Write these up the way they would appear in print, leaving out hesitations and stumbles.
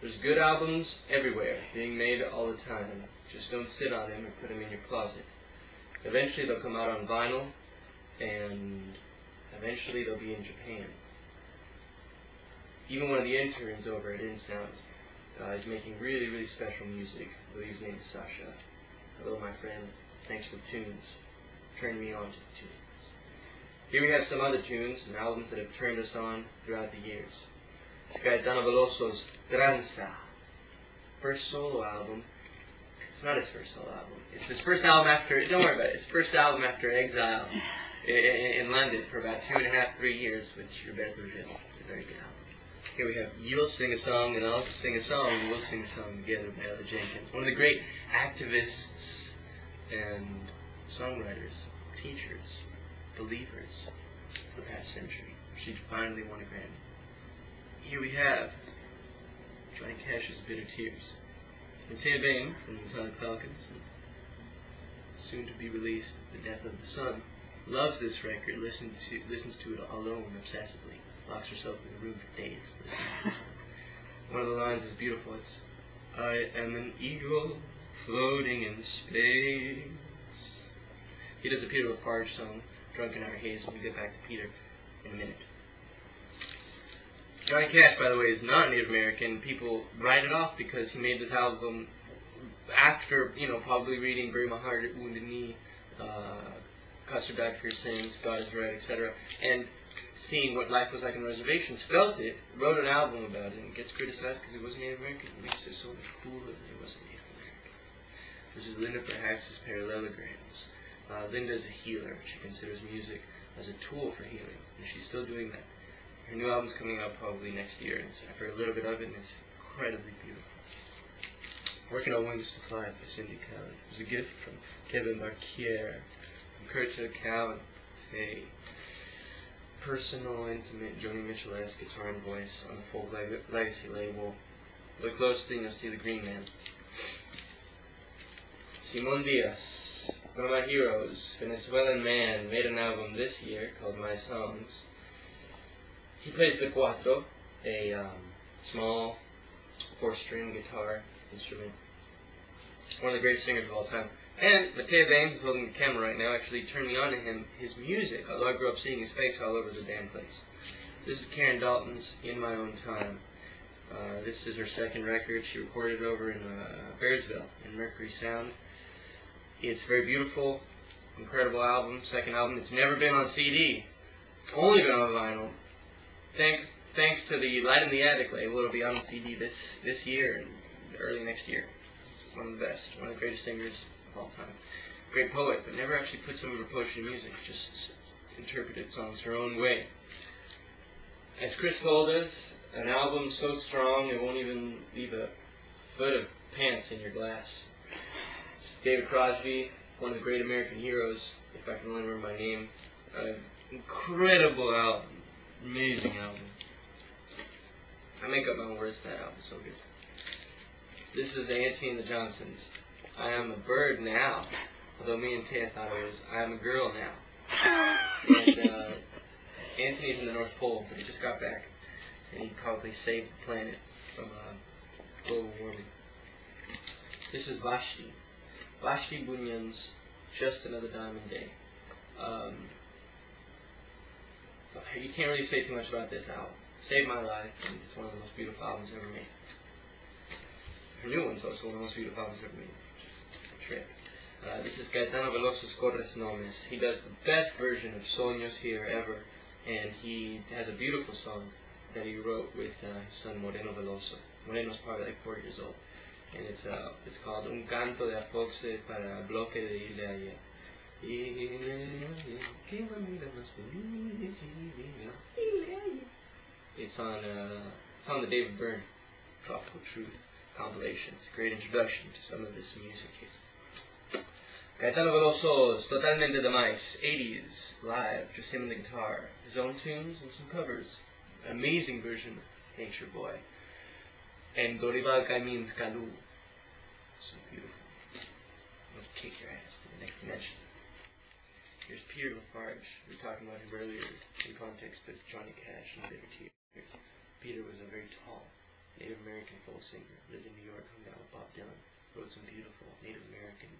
There's good albums everywhere, being made all the time. Just don't sit on them or put them in your closet. Eventually they'll come out on vinyl, and eventually they'll be in Japan. Even one of the interns over at InSound is making really, really special music. I believe his name is Sasha. Hello, my friend. Thanks for the tunes. Turned me on to the tunes. Here we have some other tunes and albums that have turned us on throughout the years. It's Gaetano Veloso's Tranza, first solo album. It's not his first solo album. It's his first album after, don't worry about it, it's his first album after exile in London for about 2.5, 3 years with Roberto Gil. It's a very good album. Here we have You'll Sing a Song and I'll Sing a Song and We'll Sing a Song Together by Ella Jenkins. One of the great activists and songwriters, teachers, believers of the past century. She finally won a Grammy. Here we have Johnny Cash's Bitter Tears. And Tia Bain from the Atomic Falcons, and soon to be released, The Death of the Sun, loves this record, listens to it alone obsessively, locks herself in the room for days listening to this one. One of the lines is beautiful. It's, I am an eagle floating in space. He does a Peter LaFarge song, Drunk in Our Haze, when we get back to Peter in a minute. Johnny Cash, by the way, is not Native American. People write it off because he made this album after, probably reading Bury My Heart at Wounded Knee, Custer Died for Your Sins, God is Right, etc., and seeing what life was like on reservations, felt it, wrote an album about it, and gets criticized because he wasn't Native American. It makes it so much cooler that he wasn't Native American. This is Linda Perhaps' Parallelograms. Linda's a healer. She considers music as a tool for healing, and she's still doing that. Her new album's coming out probably next year, and I've heard a little bit of it, and it's incredibly beautiful. Working on Wings to Fly by Cindy Callan. It was a gift from Kevin Barquier, from Kurt Cowan, a personal, intimate Joni Mitchell-esque guitar and voice on the Folk Legacy label. The closest thing you'll see the Green Man. Simon Diaz, one of my heroes, Venezuelan man, made an album this year called My Songs. He plays the cuatro, a small 4-string guitar instrument. One of the greatest singers of all time. And Matea Bain, who's holding the camera right now, actually turned me on to his music, although I grew up seeing his face all over the damn place. This is Karen Dalton's In My Own Time. This is her second record. She recorded it over in Bearsville in Mercury Sound. It's very beautiful, incredible album, second album. It's never been on CD, only been on vinyl. Thanks to the Light in the Attic label, it'll be on CD this year and early next year. One of the best, one of the greatest singers of all time. Great poet, but never actually put some of her poetry in music, just interpreted songs her own way. As Chris told us, an album so strong it won't even leave a foot of pants in your glass. David Crosby, one of the great American heroes, if I can remember my name. Incredible album. Amazing album. I make up my own words to that album, so good. This is Auntie and the Johnsons. I am a bird now, although me and Taya thought it was I am a girl now. And Anthony's in the North Pole, but he just got back, and he probably saved the planet from global warming. This is Vashti. Vashti Bunyan's Just Another Diamond Day. You can't really say too much about this album. Saved my life, and it's one of the most beautiful albums ever made. Her new one's also one of the most beautiful albums ever made. Just a trip. This is Gaetano Veloso's Corres Nomes. He does the best version of Soños here ever, and he has a beautiful song that he wrote with his son Moreno Veloso. Moreno's probably like 4 years old, and it's called Un Canto de Afoxe para Bloque de Ilaya. It's on the David Byrne Tropical Truth compilation. It's a great introduction to some of this music here. Gaetano Veloso's Totalmente de Mais, 80s, live, just him and the guitar. His own tunes and some covers. Amazing version of Nature Boy. And Dorival Caymín's Calú. So beautiful. It'll kick your ass to the next dimension. Here's Peter LaFarge. We were talking about him earlier in context of Johnny Cash and Bitter Tears. Peter was a very tall Native American folk singer, lived in New York, hung out with Bob Dylan, wrote some beautiful Native American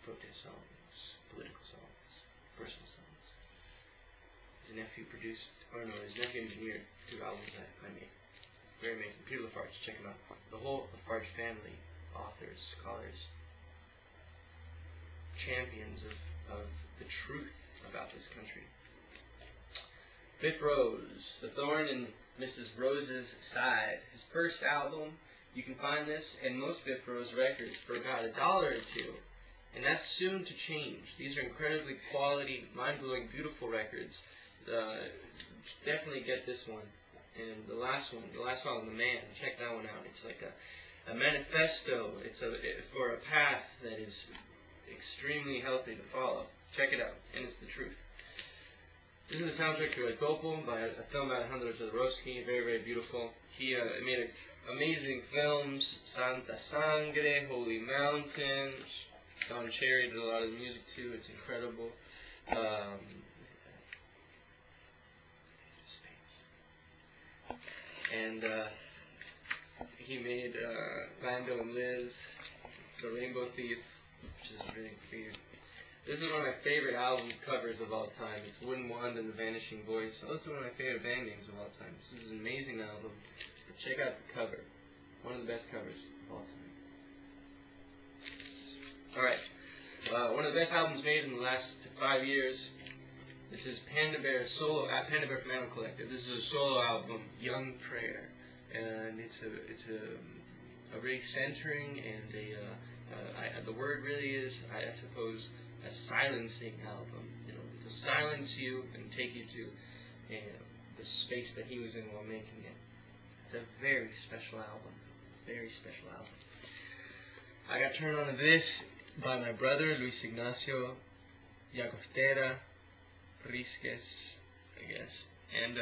protest songs, political songs, personal songs. His nephew engineered 2 albums that I made. Very amazing. Peter Lafarge, check him out. The whole Lafarge family, authors, scholars, champions of the truth about this country. Fifth Rose, The Thorn in Mrs. Rose's Side. His first album, you can find this in most Fifth Rose records for about $1 or $2. And that's soon to change. These are incredibly quality, mind-blowing, beautiful records. Definitely get this one. And the last song, The Man, check that one out. It's like a manifesto. It's for a path that is extremely healthy to follow. Check it out, and it's the truth. This is the soundtrack to a dopo by a film by Alejandro Jodorowsky, very, very beautiful. He made amazing films, Santa Sangre, Holy Mountains. Don Cherry did a lot of the music too, it's incredible. And he made Vandal and Liz, The Rainbow Thief, which is really weird. This is one of my favorite album covers of all time. It's Wooden Wand and the Vanishing Voice. Also one of my favorite band names of all time. This is an amazing album. But check out the cover. One of the best covers of all time. Alright. One of the best albums made in the last 5 years. This is Panda Bear from Animal Collective. This is a solo album, Young Prayer. And it's a really centering and the word really is, I suppose, a silencing album. You know, to silence you and take you to the space that he was in while making it. It's a very special album. Very special album. I got turned on to this by my brother, Luis Ignacio Llagostera Risques, I guess. And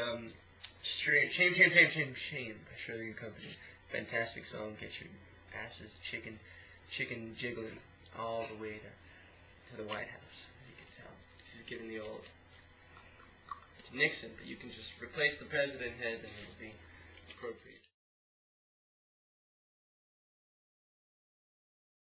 Shame by Shirley and Company. Fantastic song. Get your asses chicken jiggling all the way to the White House. You can tell. She's getting the old. It's Nixon, but you can just replace the president head and it'll be appropriate.